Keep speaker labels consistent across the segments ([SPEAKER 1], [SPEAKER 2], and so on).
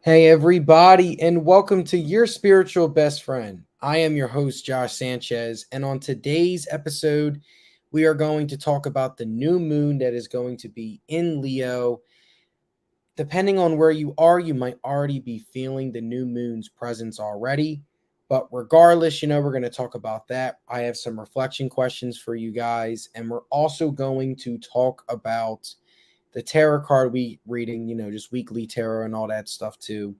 [SPEAKER 1] Hey, everybody, and welcome to Your Spiritual Best Friend. I am your host, Josh Sanchez, and on today's episode, we are going to talk about the new moon that is going to be in Leo. Depending on where you are, you might already be feeling the new moon's presence already. But regardless, we're going to talk about that. I have some reflection questions for you guys, and we're also going to talk about the tarot card reading, just weekly tarot and all that stuff too.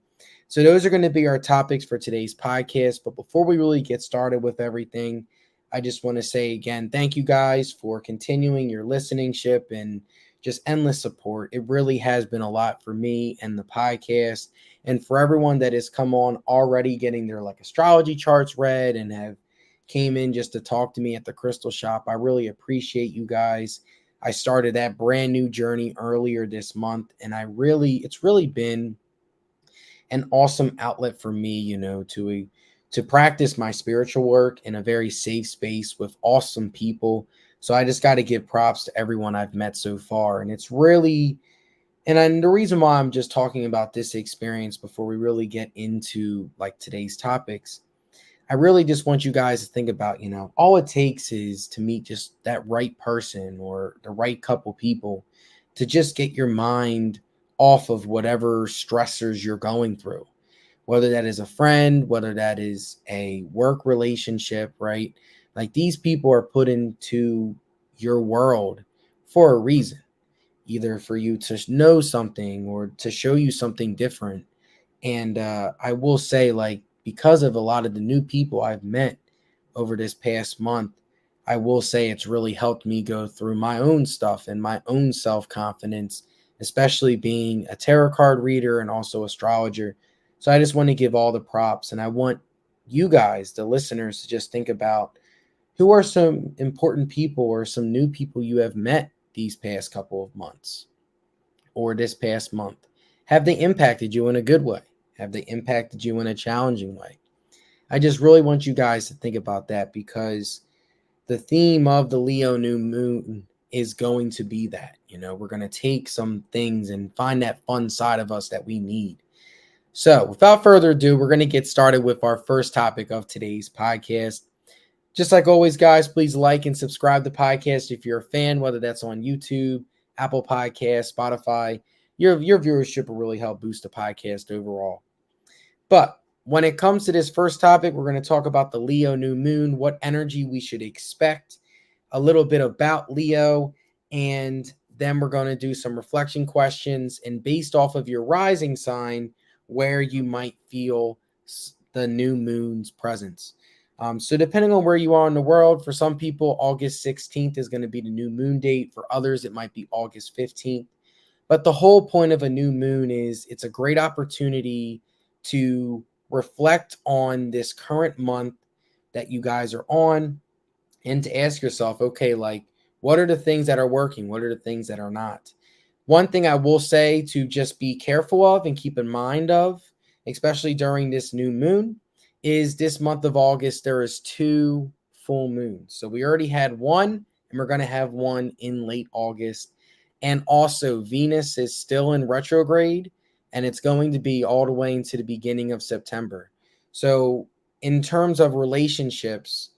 [SPEAKER 1] So those are going to be our topics for today's podcast. But before we really get started with everything, I just want to say again, thank you guys for continuing your listening-ship and just endless support. It really has been a lot for me and the podcast, and for everyone that has come on already getting their astrology charts read and have came in just to talk to me at the crystal shop. I really appreciate you guys. I started that brand new journey earlier this month, and it's really been an awesome outlet for me, to practice my spiritual work in a very safe space with awesome people. So I just got to give props to everyone I've met so far, and it's really the reason why I'm just talking about this experience before we really get into today's topics. I really just want you guys to think about, all it takes is to meet just that right person or the right couple people to just get your mind off of whatever stressors you're going through, whether that is a friend, whether that is a work relationship, right? Like these people are put into your world for a reason, either for you to know something or to show you something different. And I will say, because of a lot of the new people I've met over this past month, I will say it's really helped me go through my own stuff and my own self confidence, especially being a tarot card reader and also astrologer. So I just want to give all the props, and I want you guys, the listeners, to just think about who are some important people or some new people you have met these past couple of months or this past month. Have they impacted you in a good way? Have they impacted you in a challenging way? I just really want you guys to think about that, because the theme of the Leo new moon is going to be that. We're going to take some things and find that fun side of us that we need. So, without further ado, we're going to get started with our first topic of today's podcast. Just like always, guys, please like and subscribe to the podcast if you're a fan, whether that's on YouTube, Apple Podcasts, Spotify. Your viewership will really help boost the podcast overall. But when it comes to this first topic, we're going to talk about the Leo new moon, what energy we should expect, a little bit about Leo, and then we're going to do some reflection questions. And based off of your rising sign, where you might feel the new moon's presence. So depending on where you are in the world, for some people, August 16th is going to be the new moon date. For others, it might be August 15th. But the whole point of a new moon is it's a great opportunity to reflect on this current month that you guys are on and to ask yourself, okay, what are the things that are working? What are the things that are not? One thing I will say to just be careful of and keep in mind of, especially during this new moon, is this month of August, there is 2 full moons. So we already had one, and we're going to have one in late August. And also, Venus is still in retrograde, and it's going to be all the way into the beginning of September. So, in terms of relationships,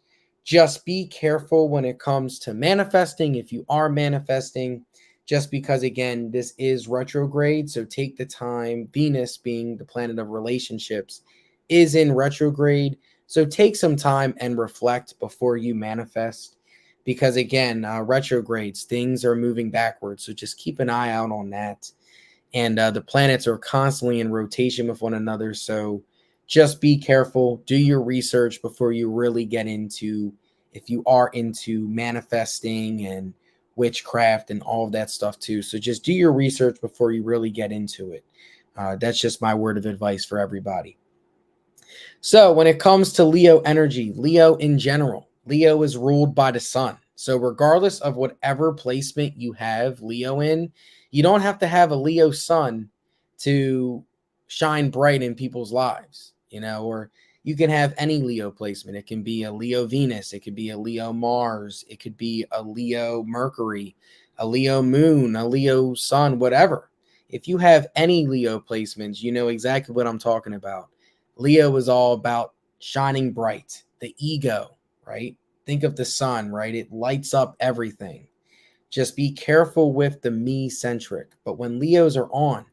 [SPEAKER 1] just be careful when it comes to manifesting. If you are manifesting, just because, again, this is retrograde, so take the time. Venus, being the planet of relationships, is in retrograde, so take some time and reflect before you manifest, because again, retrogrades, things are moving backwards, so just keep an eye out on that. And the planets are constantly in rotation with one another, so just be careful. Do your research before you really get into, if you are into manifesting and witchcraft and all of that stuff too. So just do your research before you really get into it. That's just my word of advice for everybody. So when it comes to Leo energy, Leo in general, Leo is ruled by the sun. So regardless of whatever placement you have Leo in, you don't have to have a Leo sun to shine bright in people's lives, or you can have any Leo placement. It can be a Leo Venus, it could be a Leo Mars, it could be a Leo Mercury, a Leo moon, a Leo sun, whatever. If you have any Leo placements, you know exactly what I'm talking about. Leo is all about shining bright, the ego, right? Think of the sun, right? It lights up everything. Just be careful with the me centric. But when Leos are on,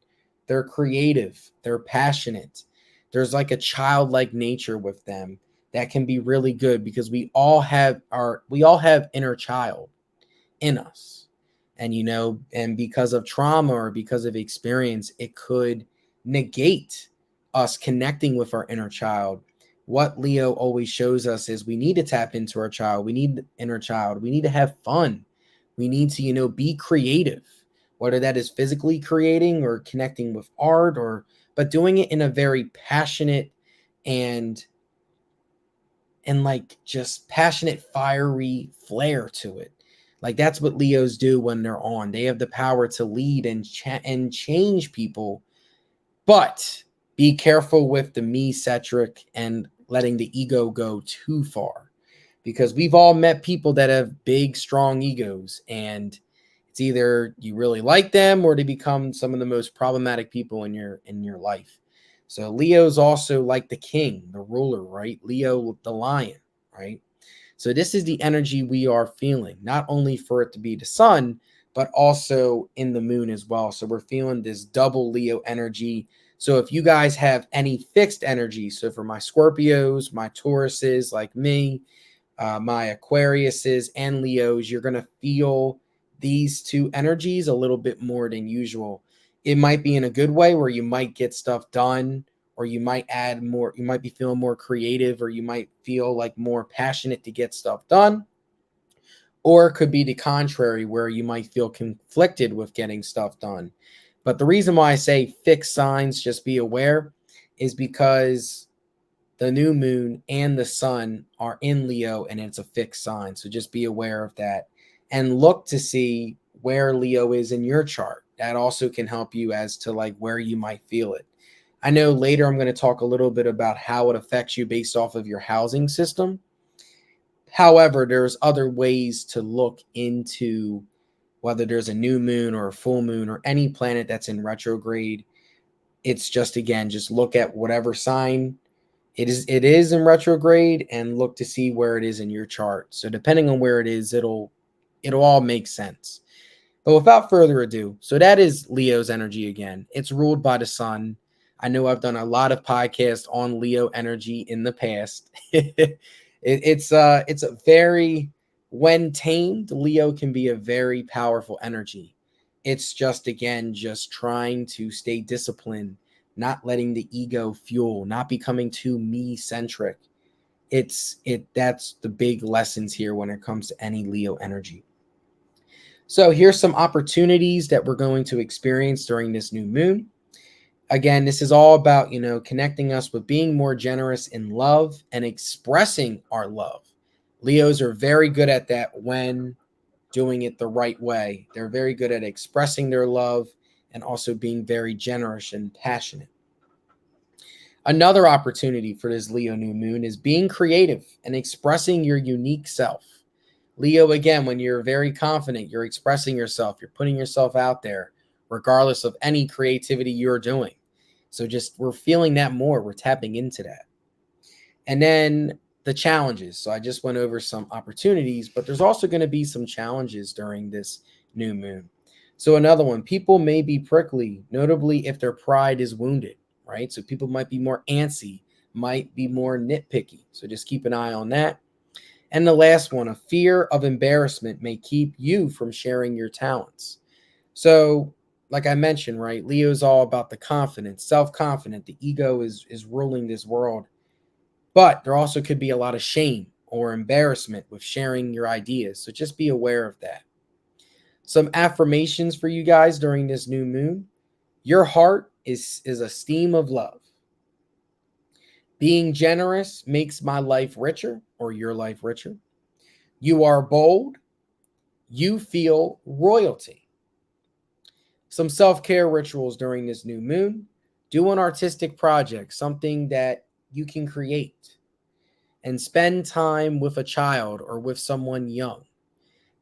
[SPEAKER 1] they're creative, they're passionate. There's like a childlike nature with them that can be really good because we all have inner child in us. And and because of trauma or because of experience, it could negate us connecting with our inner child. What Leo always shows us is we need to tap into our child. We need inner child. We need to have fun. We need to, be creative, whether that is physically creating or connecting with art, but doing it in a very passionate and like just passionate, fiery flair to it. Like that's what Leos do when they're on. They have the power to lead and change people, but be careful with the me centric and letting the ego go too far, because we've all met people that have big, strong egos, and it's either you really like them or they become some of the most problematic people in your life. So Leo's also like the king, the ruler, right? Leo, the lion, right? So this is the energy we are feeling, not only for it to be the sun, but also in the moon as well. So we're feeling this double Leo energy. So if you guys have any fixed energy, so for my Scorpios, my Tauruses like me, my Aquariuses and Leos, you're going to feel these two energies a little bit more than usual. It might be in a good way where you might get stuff done, or you might add more, you might be feeling more creative, or you might feel like more passionate to get stuff done. Or it could be the contrary, where you might feel conflicted with getting stuff done. But the reason why I say fixed signs, just be aware, is because the new moon and the sun are in Leo and it's a fixed sign. So just be aware of that and look to see where Leo is in your chart. That also can help you as to like where you might feel it. I know later I'm going to talk a little bit about how it affects you based off of your housing system. However, there's other ways to look into whether there's a new moon or a full moon or any planet that's in retrograde. It's just, again, just look at whatever sign it is in retrograde and look to see where it is in your chart. So depending on where it is, it'll all make sense. But without further ado, so that is Leo's energy again. It's ruled by the sun. I know I've done a lot of podcasts on Leo energy in the past. It's a very, when tamed, Leo can be a very powerful energy. It's just, again, just trying to stay disciplined, not letting the ego fuel, not becoming too me centric. That's the big lessons here when it comes to any Leo energy. So here's some opportunities that we're going to experience during this new moon. Again, this is all about, connecting us with being more generous in love and expressing our love. Leos are very good at that when doing it the right way. They're very good at expressing their love and also being very generous and passionate. Another opportunity for this Leo new moon is being creative and expressing your unique self. Leo, again, when you're very confident, you're expressing yourself, you're putting yourself out there, regardless of any creativity you're doing. So just, we're feeling that more. We're tapping into that. And then the challenges. So I just went over some opportunities, but there's also going to be some challenges during this new moon. So another one, people may be prickly, notably if their pride is wounded, right? So people might be more antsy, might be more nitpicky. So just keep an eye on that. And the last one, a fear of embarrassment may keep you from sharing your talents. So, like I mentioned, right, Leo's all about the confidence, self-confident. The ego is ruling this world. But there also could be a lot of shame or embarrassment with sharing your ideas. So just be aware of that. Some affirmations for you guys during this new moon. Your heart is a steam of love. Being generous makes my life richer, or your life richer. You are bold. You feel royalty. Some self-care rituals during this new moon. Do an artistic project, something that you can create. And spend time with a child or with someone young.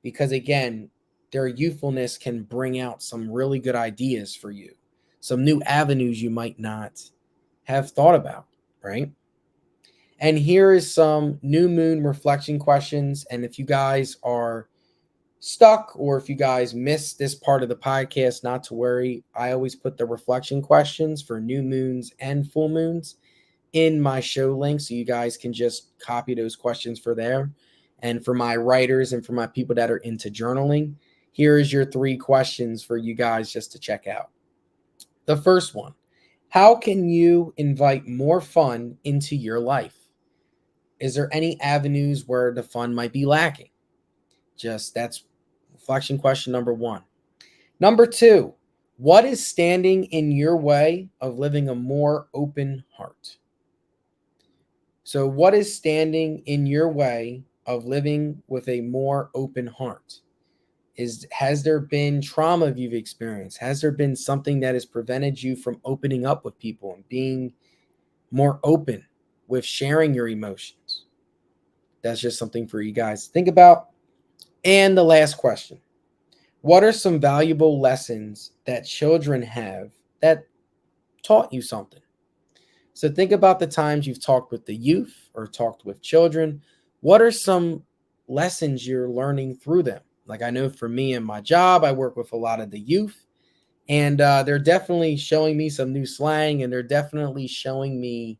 [SPEAKER 1] Because again, their youthfulness can bring out some really good ideas for you. some new avenues you might not have thought about, right? And here is some new moon reflection questions. And if you guys are stuck or if you guys missed this part of the podcast, not to worry. I always put the reflection questions for new moons and full moons in my show link, so you guys can just copy those questions for there. And for my writers and for my people that are into journaling, here is your 3 questions for you guys just to check out. The first one: how can you invite more fun into your life? Is there any avenues where the fun might be lacking? Just that's reflection question number 1. Number 2, what is standing in your way of living a more open heart? So, what is standing in your way of living with a more open heart? Has there been trauma you've experienced? Has there been something that has prevented you from opening up with people and being more open with sharing your emotions? That's just something for you guys to think about. And the last question: what are some valuable lessons that children have that taught you something? So think about the times you've talked with the youth or talked with children. What are some lessons you're learning through them? Like, I know for me in my job, I work with a lot of the youth, and they're definitely showing me some new slang, and they're definitely showing me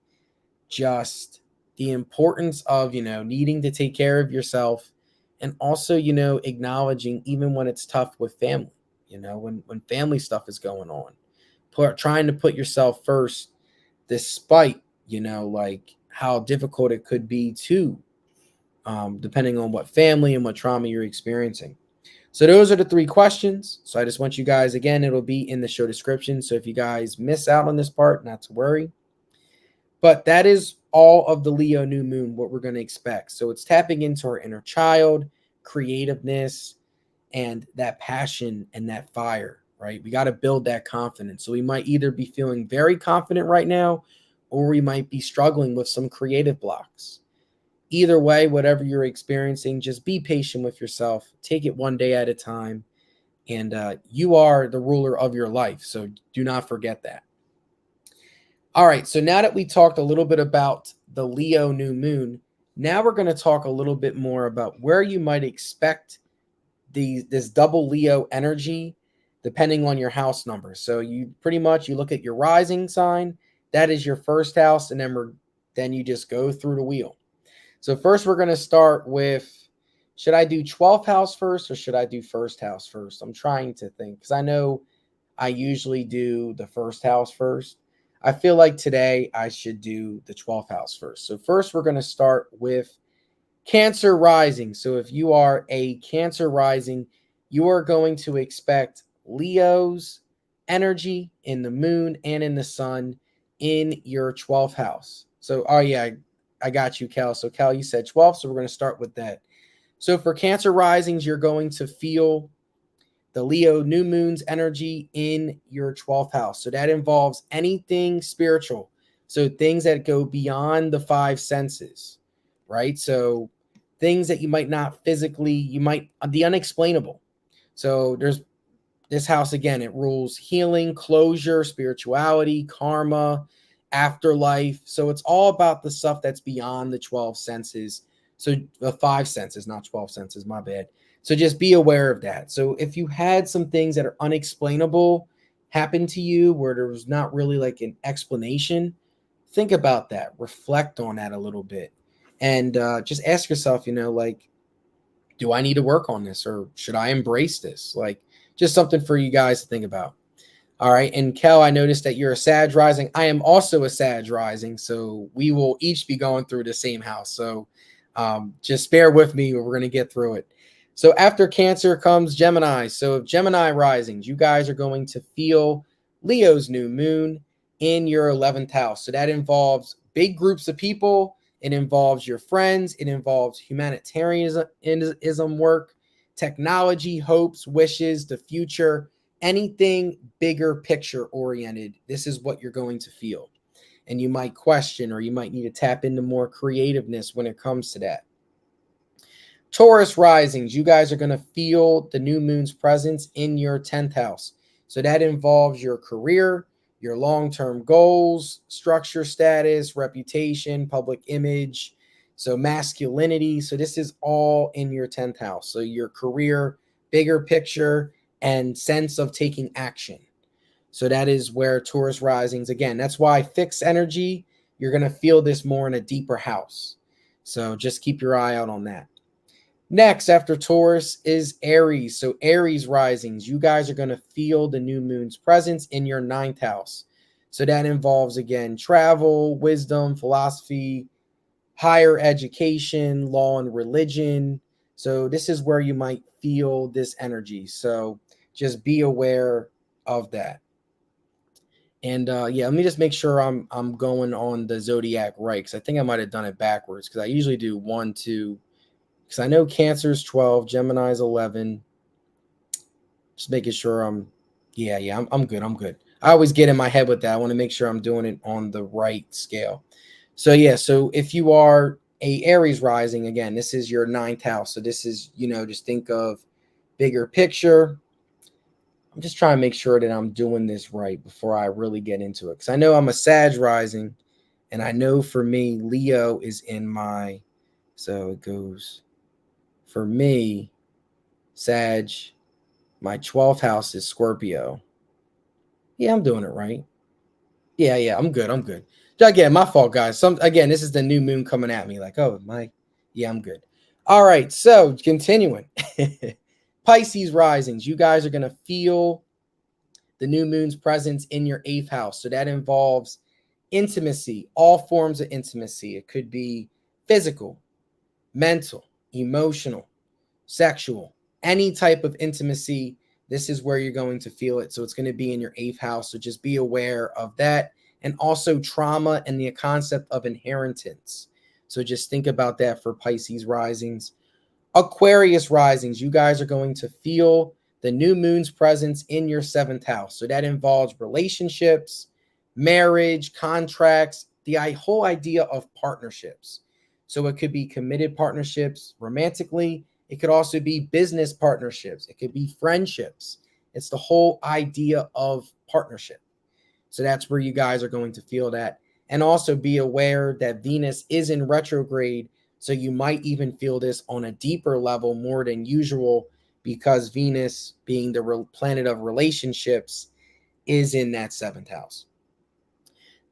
[SPEAKER 1] just the importance of, needing to take care of yourself, and also, acknowledging even when it's tough with family, when family stuff is going on, trying to put yourself first, despite, like how difficult it could be too, depending on what family and what trauma you're experiencing. So those are the 3 questions. So I just want you guys, again, it'll be in the show description. So if you guys miss out on this part, not to worry. But that is all of the Leo new moon, what we're going to expect. So it's tapping into our inner child, creativeness, and that passion and that fire, right? We got to build that confidence. So we might either be feeling very confident right now, or we might be struggling with some creative blocks. Either way, whatever you're experiencing, just be patient with yourself. Take it one day at a time. And you are the ruler of your life. So do not forget that. All right. So now that we talked a little bit about the Leo new moon, now we're going to talk a little bit more about where you might expect this double Leo energy depending on your house number. So you look at your rising sign, that is your first house, and then you just go through the wheel. So first we're going to start with, should I do 12th house first or should I do first house first? I'm trying to think, because I know I usually do the first house first. I feel like today I should do the 12th house first. So first we're going to start with Cancer rising. So if you are a Cancer rising, you are going to expect Leo's energy in the moon and in the sun in your 12th house. So, oh yeah, I got you, Cal. So Cal, you said 12, so we're going to start with that. So for Cancer risings, you're going to feel the Leo new moon's energy in your 12th house. So that involves anything spiritual. So things that go beyond the 5 senses, right? So things that you might not physically, the unexplainable. So there's this house, again, it rules healing, closure, spirituality, karma, afterlife. So it's all about the stuff that's beyond the 12 senses. So the 5 senses, not 12 senses, my bad. So just be aware of that. So if you had some things that are unexplainable happen to you where there was not really like an explanation, think about that. Reflect on that a little bit. And just ask yourself, do I need to work on this or should I embrace this? Like, just something for you guys to think about. All right. And Kel, I noticed that you're a Sag rising. I am also a Sag rising. So we will each be going through the same house. So just bear with me. We're going to get through it. So after Cancer comes Gemini. So if Gemini risings, you guys are going to feel Leo's new moon in your 11th house. So that involves big groups of people. It involves your friends. It involves humanitarianism work, technology, hopes, wishes, the future, anything bigger picture oriented. This is what you're going to feel. And you might question, or you might need to tap into more creativeness when it comes to that. Taurus risings, you guys are going to feel the new moon's presence in your 10th house. So that involves your career, your long-term goals, structure, status, reputation, public image, so masculinity. So this is all in your 10th house. So your career, bigger picture, and sense of taking action. So that is where Taurus risings, again, that's why fixed energy, you're going to feel this more in a deeper house. So just keep your eye out on that. Next, after Taurus, is Aries. So Aries risings, you guys are going to feel the new moon's presence in your 9th house. So that involves, again, travel, wisdom, philosophy, higher education, law and religion. So this is where you might feel this energy. So just be aware of that. And yeah, let me just make sure I'm going on the zodiac right, because I think I might have done it backwards, because I usually do 1, 2, because I know Cancer's 12, Gemini's 11. Just making sure I'm good. I'm good. I always get in my head with that. I want to make sure I'm doing it on the right scale. So yeah, so if you are a Aries rising, again, this is your 9th house. So this is, just think of bigger picture. I'm just trying to make sure that I'm doing this right before I really get into it, because I know I'm a Sag rising, and I know for me, Leo is in my, so it goes, for me, Sag, my 12th house is Scorpio. Yeah, I'm doing it right. Yeah, I'm good. Again, my fault, guys. Again, this is the new moon coming at me like, oh, I'm good. All right, so continuing. Pisces risings, you guys are going to feel the new moon's presence in your 8th house. So that involves intimacy, all forms of intimacy. It could be physical, mental, emotional, sexual, any type of intimacy. This is where you're going to feel it. So it's going to be in your 8th house. So just be aware of that. And also trauma and the concept of inheritance. So just think about that for Pisces risings. Aquarius risings, you guys are going to feel the new moon's presence in your 7th house. So that involves relationships, marriage, contracts, the whole idea of partnerships. So it could be committed partnerships romantically. It could also be business partnerships. It could be friendships. It's the whole idea of partnership. So that's where you guys are going to feel that. And also be aware that Venus is in retrograde. So you might even feel this on a deeper level more than usual, because Venus, being the planet of relationships, is in that 7th house.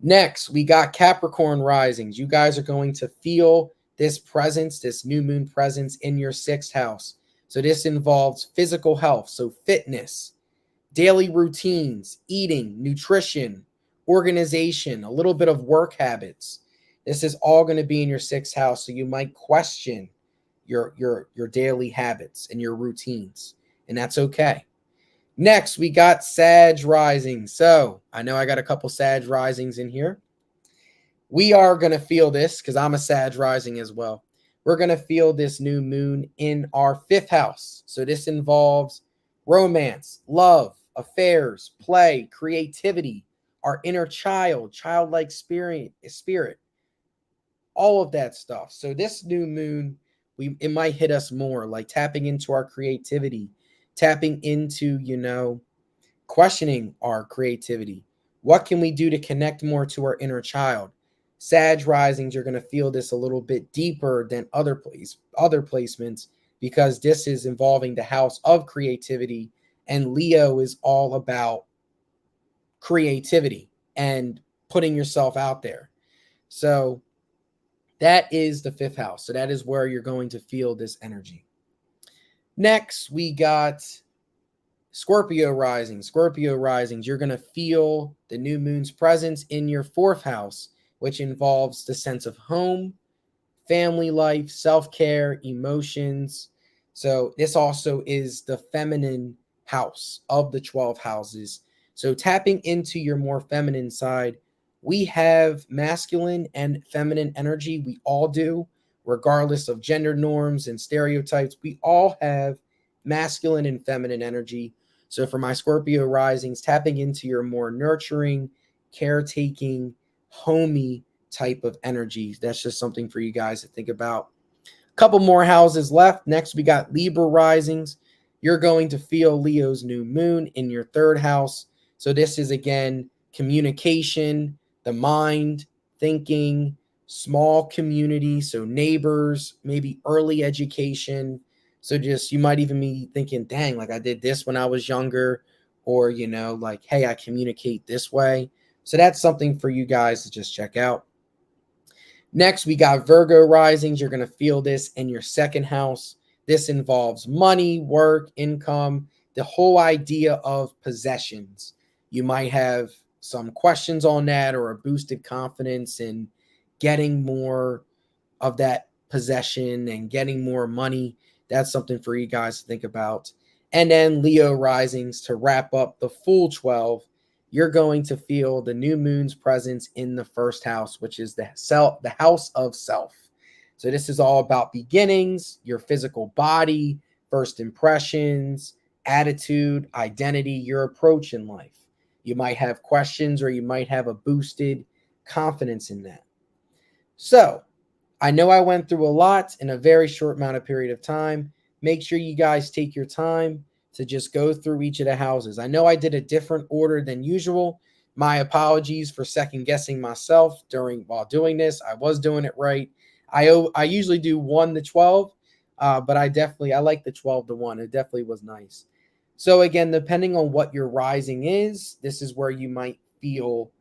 [SPEAKER 1] Next, we got Capricorn risings. You guys are going to feel this presence, this new moon presence in your 6th house. So this involves physical health, so fitness, daily routines, eating, nutrition, organization, a little bit of work habits. This is all going to be in your 6th house. So you might question your daily habits and your routines, and that's okay. Next, we got Sag rising. So I know I got a couple Sag risings in here. We are going to feel this because I'm a Sag rising as well. We're going to feel this new moon in our 5th house. So this involves romance, love, affairs, play, creativity, our inner child, childlike spirit, all of that stuff. So this new moon, it might hit us more, like tapping into our creativity, tapping into, questioning our creativity. What can we do to connect more to our inner child? Sag risings, you're going to feel this a little bit deeper than other placements, because this is involving the house of creativity, and Leo is all about creativity and putting yourself out there. So that is the 5th house. So that is where you're going to feel this energy. Next, we got Scorpio rising. Scorpio risings, you're going to feel the new moon's presence in your 4th house, which involves the sense of home, family life, self-care, emotions. So this also is the feminine house of the 12 houses. So tapping into your more feminine side. We have masculine and feminine energy. We all do, regardless of gender norms and stereotypes. We all have masculine and feminine energy. So for my Scorpio risings, tapping into your more nurturing, caretaking, homey type of energy. That's just something for you guys to think about. A couple more houses left. Next, we got Libra risings. You're going to feel Leo's new moon in your 3rd house. So this is, again, communication, the mind, thinking, small community, so neighbors, maybe early education. So just you might even be thinking, dang, like I did this when I was younger, or like, hey, I communicate this way. So that's something for you guys to just check out. Next, we got Virgo risings. You're going to feel this in your second house. This involves money, work, income, the whole idea of possessions. You might have some questions on that or a boosted confidence in getting more of that possession and getting more money. That's something for you guys to think about. And then Leo risings to wrap up the full 12. You're going to feel the new moon's presence in the first house, which is the house of self. So this is all about beginnings, your physical body, first impressions, attitude, identity, your approach in life. You might have questions or you might have a boosted confidence in that. So I know I went through a lot in a very short amount of period of time. Make sure you guys take your time to just go through each of the houses. I know I did a different order than usual. My apologies for second guessing myself while doing this. I was doing it right. I usually do 1 to 12, but I like the 12 to 1. It definitely was nice. So again, depending on what your rising is, this is where you might feel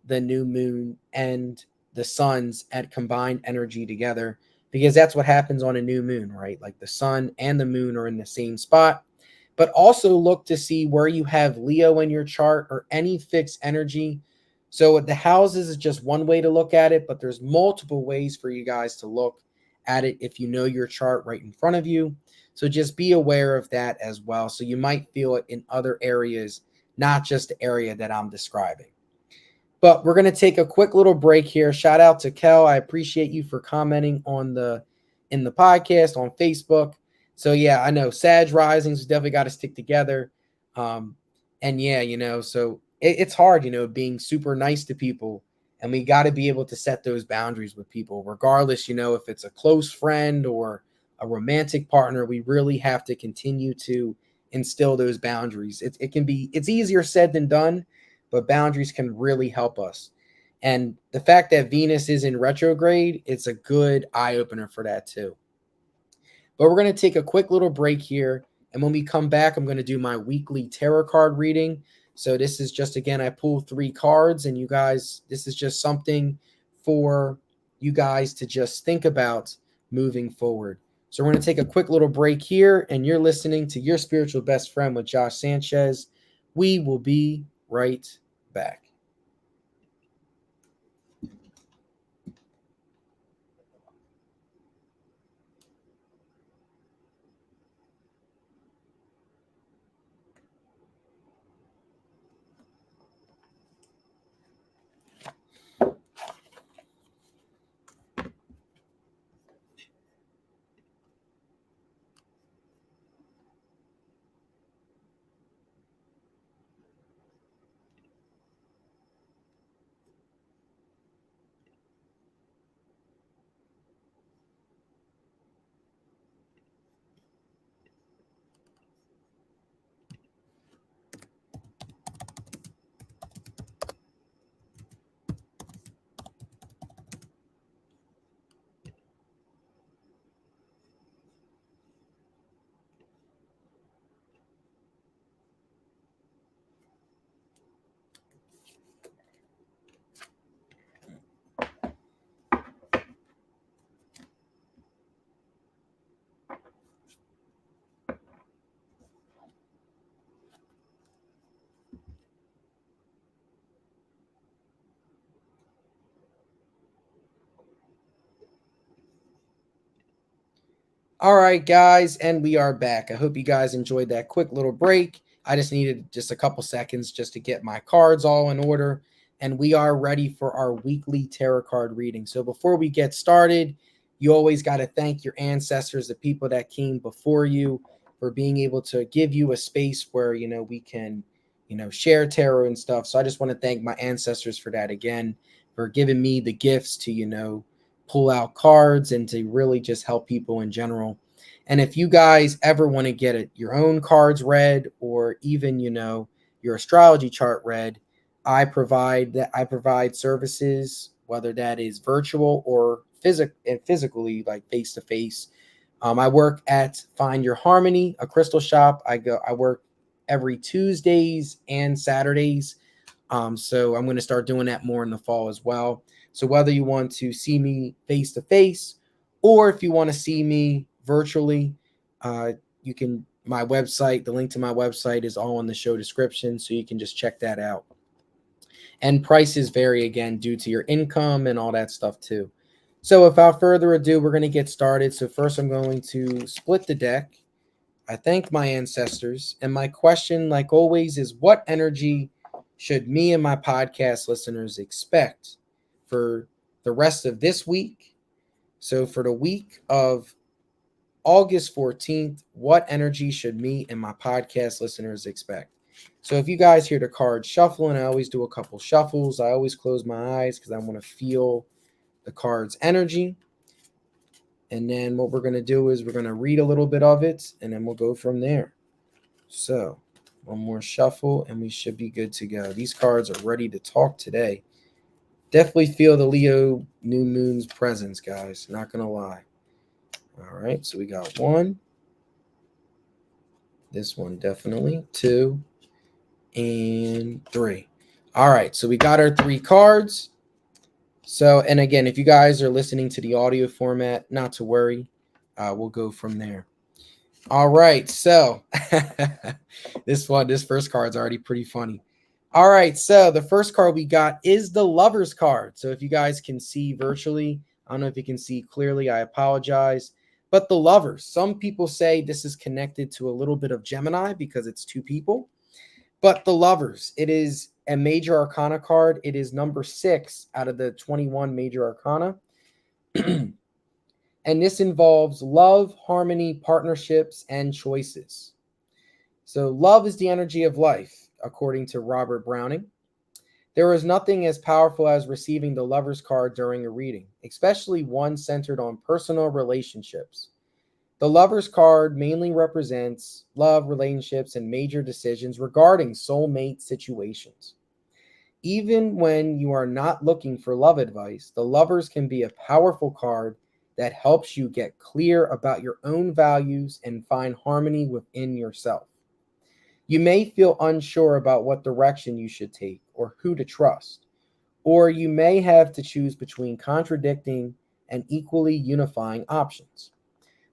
[SPEAKER 1] the new moon and the suns at combined energy together, because that's what happens on a new moon, right? Like the sun and the moon are in the same spot. But also look to see where you have Leo in your chart or any fixed energy. So the houses is just one way to look at it, but there's multiple ways for you guys to look at it if you know your chart right in front of you. So just be aware of that as well. So you might feel it in other areas, not just the area that I'm describing. But we're going to take a quick little break here. Shout out to Kel. I appreciate you for commenting in the podcast on Facebook. So yeah, I know Sag Risings definitely got to stick together. And yeah, so it's hard, being super nice to people, and we got to be able to set those boundaries with people, regardless, if it's a close friend or a romantic partner. We really have to continue to instill those boundaries. It's easier said than done, but boundaries can really help us. And the fact that Venus is in retrograde, it's a good eye opener for that too. But we're going to take a quick little break here. And when we come back, I'm going to do my weekly tarot card reading. So this is just, again, I pull 3 cards, and you guys, this is just something for you guys to just think about moving forward. So we're going to take a quick little break here, and you're listening to Your Spiritual Best Friend with Josh Sanchez. We will be right back. All right, guys, and we are back. I hope you guys enjoyed that quick little break. I just needed just a couple seconds just to get my cards all in order, and we are ready for our weekly tarot card reading. So before we get started, you always got to thank your ancestors, the people that came before you, for being able to give you a space where, we can, share tarot and stuff. So I just want to thank my ancestors for that again, for giving me the gifts to, pull out cards and to really just help people in general. And if you guys ever want to get your own cards read, or even, your astrology chart read, I provide services, whether that is virtual or physically, like face to face. I work at Find Your Harmony, a crystal shop. I work every Tuesdays and Saturdays. So I'm going to start doing that more in the fall as well. So whether you want to see me face to face, or if you want to see me virtually, you can. My website, the link to my website is all in the show description, so you can just check that out. And prices vary again due to your income and all that stuff too. So without further ado, we're going to get started. So first I'm going to split the deck. I thank my ancestors. And my question, like always, is what energy should me and my podcast listeners expect for the rest of this week? So for the week of August 14th, what energy should me and my podcast listeners expect? So if you guys hear the cards shuffling, I always do a couple shuffles. I always close my eyes because I want to feel the card's energy. And then what we're going to do is we're going to read a little bit of it, and then we'll go from there. So one more shuffle, and we should be good to go. These cards are ready to talk today. Definitely feel the Leo new moon's presence, guys. Not going to lie. All right, so we got one. This one definitely. 2 and 3. All right, so we got our 3 cards. So, and again, if you guys are listening to the audio format, not to worry. We'll go from there. All right, so this first card's already pretty funny. All right, so the first card we got is the Lover's card. So if you guys can see virtually, I don't know if you can see clearly, I apologize. But the Lovers, some people say this is connected to a little bit of Gemini because it's 2 people. But the Lovers, it is a major arcana card. It is number 6 out of the 21 major arcana. And this involves love, harmony, partnerships, and choices. So love is the energy of life, according to Robert Browning. There is nothing as powerful as receiving the Lover's card during a reading, especially one centered on personal relationships. The Lover's card mainly represents love, relationships, and major decisions regarding soulmate situations. Even when you are not looking for love advice, the Lovers can be a powerful card that helps you get clear about your own values and find harmony within yourself. You may feel unsure about what direction you should take or who to trust, or you may have to choose between contradicting and equally unifying options.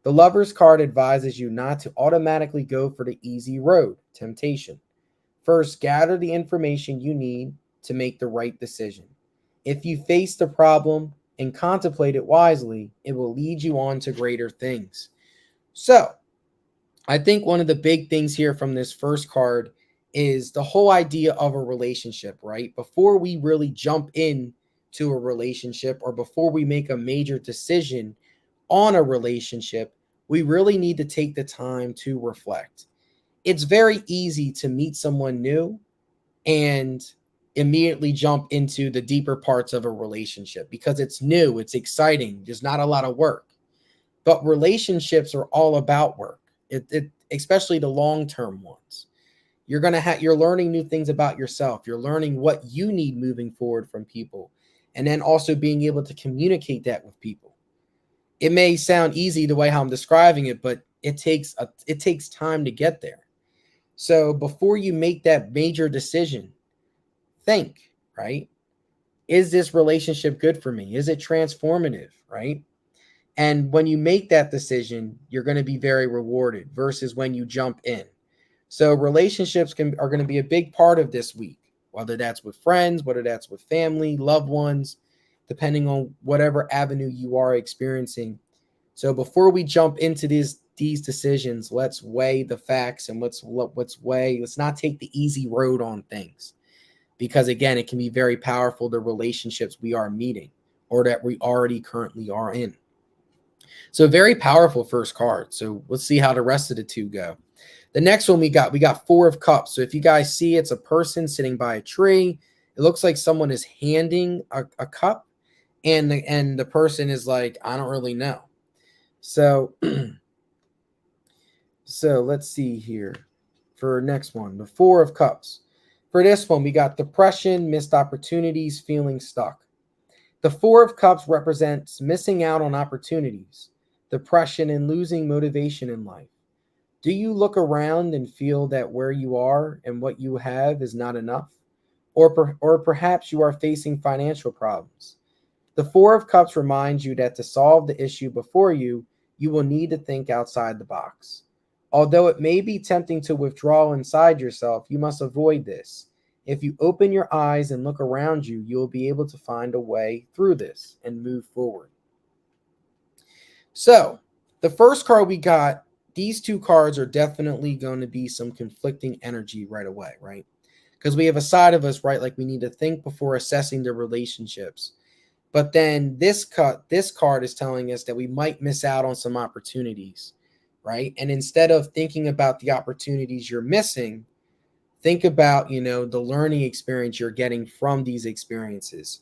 [SPEAKER 1] The Lover's card advises you not to automatically go for the easy road, temptation. First, gather the information you need to make the right decision. If you face the problem and contemplate it wisely, it will lead you on to greater things. So, I think one of the big things here from this first card is the whole idea of a relationship, right? Before we really jump in to a relationship or before we make a major decision on a relationship, we really need to take the time to reflect. It's very easy to meet someone new and immediately jump into the deeper parts of a relationship because it's new, it's exciting, there's not a lot of work. But relationships are all about work. Especially the long-term ones. You're learning new things about yourself. You're learning what you need moving forward from people, and then also being able to communicate that with people. It may sound easy the way how I'm describing it, but it takes time to get there. So before you make that major decision, think, right? Is this relationship good for me? Is it transformative, right? And when you make that decision, you're going to be very rewarded versus when you jump in. So relationships are going to be a big part of this week, whether that's with friends, whether that's with family, loved ones, depending on whatever avenue you are experiencing. So before we jump into these decisions, let's weigh the facts and let's not take the easy road on things. Because again, it can be very powerful, the relationships we are meeting or that we already currently are in. So very powerful first card. So let's see how the rest of the 2 go. The next one we got 4 of Cups. So if you guys see, it's a person sitting by a tree. It looks like someone is handing a cup, and the person is like, I don't really know. So, so let's see here for next one, the 4 of Cups. For this one, we got depression, missed opportunities, feeling stuck. The Four of Cups represents missing out on opportunities, depression, and losing motivation in life. Do you look around and feel that where you are and what you have is not enough? Or perhaps you are facing financial problems. The Four of Cups reminds you that to solve the issue before you, you will need to think outside the box. Although it may be tempting to withdraw inside yourself, you must avoid this. If you open your eyes and look around you, you will be able to find a way through this and move forward. So, the first card we got, these two cards are definitely going to be some conflicting energy right away, right? Because we have a side of us, right? Like we need to think before assessing the relationships. But then this card is telling us that we might miss out on some opportunities, right? And instead of thinking about the opportunities you're missing, think about, the learning experience you're getting from these experiences.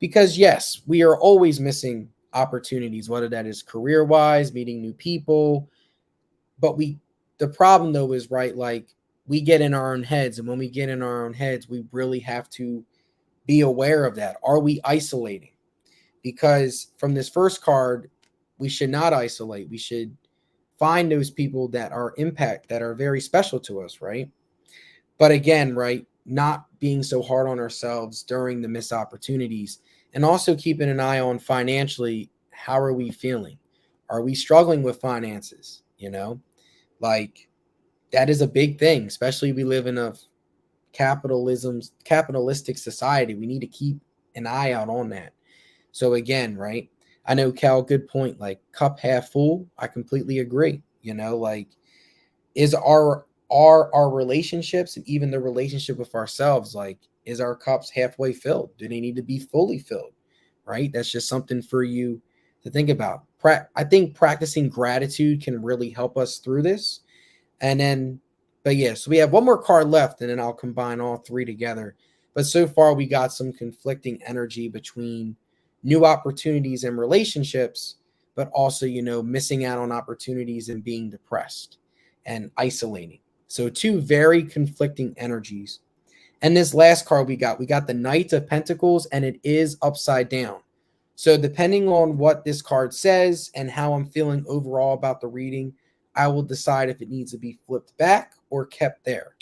[SPEAKER 1] Because yes, we are always missing opportunities, whether that is career-wise, meeting new people, but the problem though is, right, like we get in our own heads, and when we get in our own heads, we really have to be aware of that. Are we isolating? Because from this first card, we should not isolate. We should find those people that are very special to us, right? But again, right, not being so hard on ourselves during the missed opportunities, and also keeping an eye on financially, how are we feeling? Are we struggling with finances? Like that is a big thing, especially we live in a capitalistic society. We need to keep an eye out on that. So again, right, I know, Cal, good point, like cup half full. I completely agree. Like is our relationships, and even the relationship with ourselves, like is our cups halfway filled? Do they need to be fully filled? Right? That's just something for you to think about. I think practicing gratitude can really help us through this. And then, but yeah, so we have one more card left, and then I'll combine all three together. But so far, we got some conflicting energy between new opportunities and relationships, but also, missing out on opportunities and being depressed and isolating. So, two very conflicting energies. And this last card we got the Knight of Pentacles, and it is upside down. So, depending on what this card says and how I'm feeling overall about the reading, I will decide if it needs to be flipped back or kept there.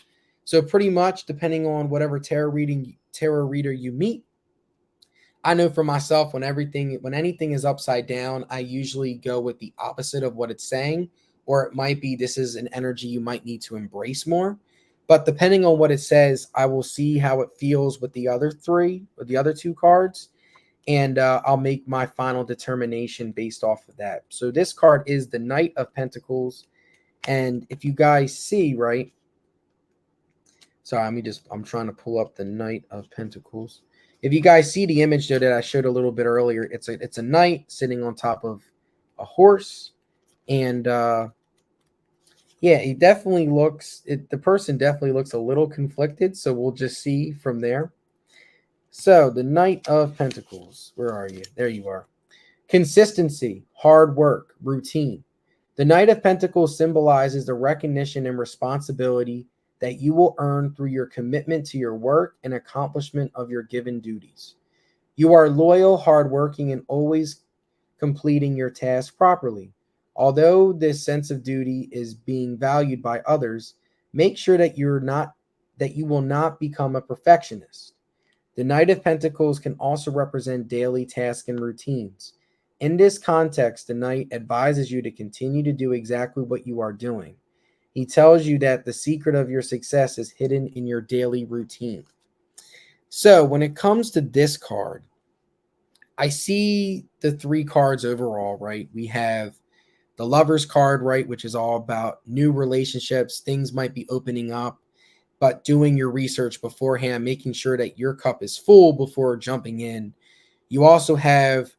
[SPEAKER 1] So, pretty much depending on whatever tarot reader you meet, I know for myself, when anything is upside down, I usually go with the opposite of what it's saying, or it might be this is an energy you might need to embrace more. But depending on what it says, I will see how it feels with the other two cards, and I'll make my final determination based off of that. So this card is the Knight of Pentacles, and if you guys see, right, sorry, I'm trying to pull up the Knight of Pentacles. If you guys see the image there that I showed a little bit earlier, it's a knight sitting on top of a horse, and yeah, the person definitely looks a little conflicted, so we'll just see from there. So the Knight of Pentacles, where are you? There you are. Consistency, hard work, routine. The Knight of Pentacles symbolizes the recognition and responsibility that you will earn through your commitment to your work and accomplishment of your given duties. You are loyal, hardworking, and always completing your task properly. Although this sense of duty is being valued by others, make sure that you will not become a perfectionist. The Knight of Pentacles can also represent daily tasks and routines. In this context, the Knight advises you to continue to do exactly what you are doing. He tells you that the secret of your success is hidden in your daily routine. So when it comes to this card, I see the three cards overall, right? We have the Lover's card, right, which is all about new relationships. Things might be opening up, but doing your research beforehand, making sure that your cup is full before jumping in. You also have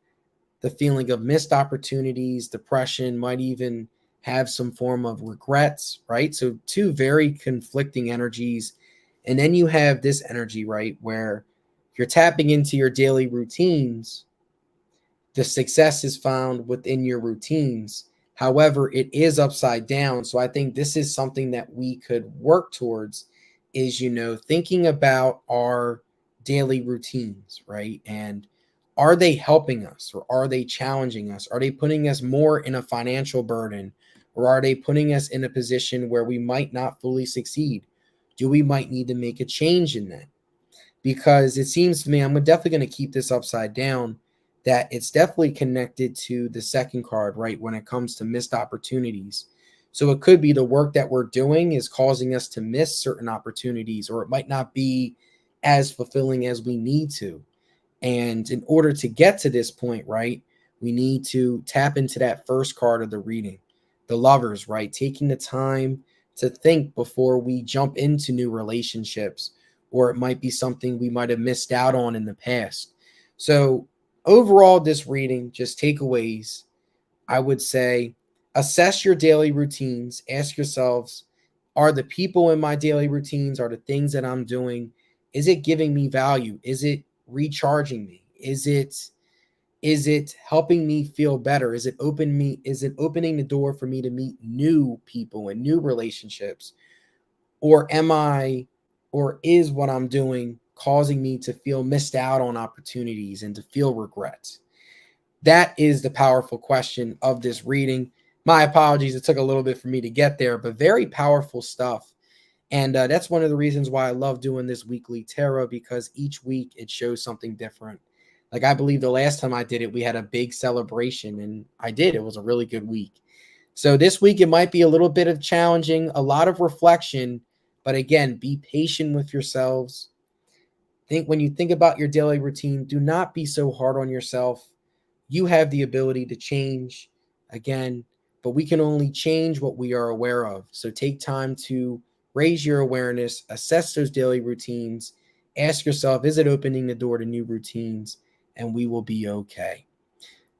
[SPEAKER 1] the feeling of missed opportunities, depression, might even have some form of regrets, right? So two very conflicting energies. And then you have this energy, right, where you're tapping into your daily routines. The success is found within your routines. However, it is upside down. So I think this is something that we could work towards is, thinking about our daily routines, right? And are they helping us or are they challenging us? Are they putting us more in a financial burden or are they putting us in a position where we might not fully succeed? Do we might need to make a change in that? Because it seems to me, I'm definitely going to keep this upside down, that it's definitely connected to the second card, right? When it comes to missed opportunities. So it could be the work that we're doing is causing us to miss certain opportunities, or it might not be as fulfilling as we need to. And in order to get to this point, right, we need to tap into that first card of the reading, the lovers, right? Taking the time to think before we jump into new relationships, or it might be something we might have missed out on in the past. So, overall, this reading, just takeaways, I would say assess your daily routines. Ask yourselves, are the people in my daily routines, are the things that I'm doing, is it giving me value? Is it recharging me? Is it helping me feel better? Is it opening the door for me to meet new people and new relationships? Or is what I'm doing causing me to feel missed out on opportunities and to feel regrets? That is the powerful question of this reading. My apologies, it took a little bit for me to get there, but very powerful stuff. And that's one of the reasons why I love doing this weekly tarot, because each week it shows something different. Like, I believe the last time I did it, we had a big celebration, and I did. It was a really good week. So this week it might be a little bit of challenging, a lot of reflection, but again, be patient with yourselves. When you think about your daily routine, do not be so hard on yourself. You have the ability to change again, but we can only change what we are aware of. So take time to raise your awareness, assess those daily routines, ask yourself, is it opening the door to new routines? And we will be okay.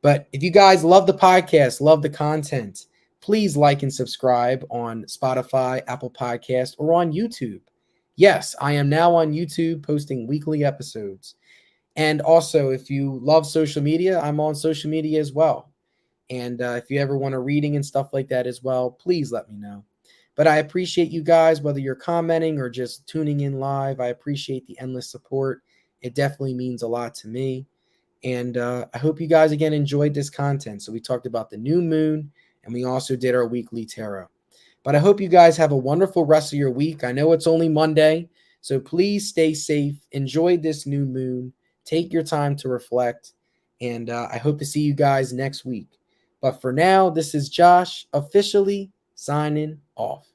[SPEAKER 1] But if you guys love the podcast, love the content, please like and subscribe on Spotify, Apple Podcast, or on YouTube. Yes, I am now on YouTube posting weekly episodes. And also, if you love social media, I'm on social media as well. And if you ever want a reading and stuff like that as well, please let me know. But I appreciate you guys, whether you're commenting or just tuning in live. I appreciate the endless support. It definitely means a lot to me. And I hope you guys again enjoyed this content. So we talked about the new moon and we also did our weekly tarot. But I hope you guys have a wonderful rest of your week. I know it's only Monday, so please stay safe. Enjoy this new moon. Take your time to reflect. And I hope to see you guys next week. But for now, this is Josh officially signing off.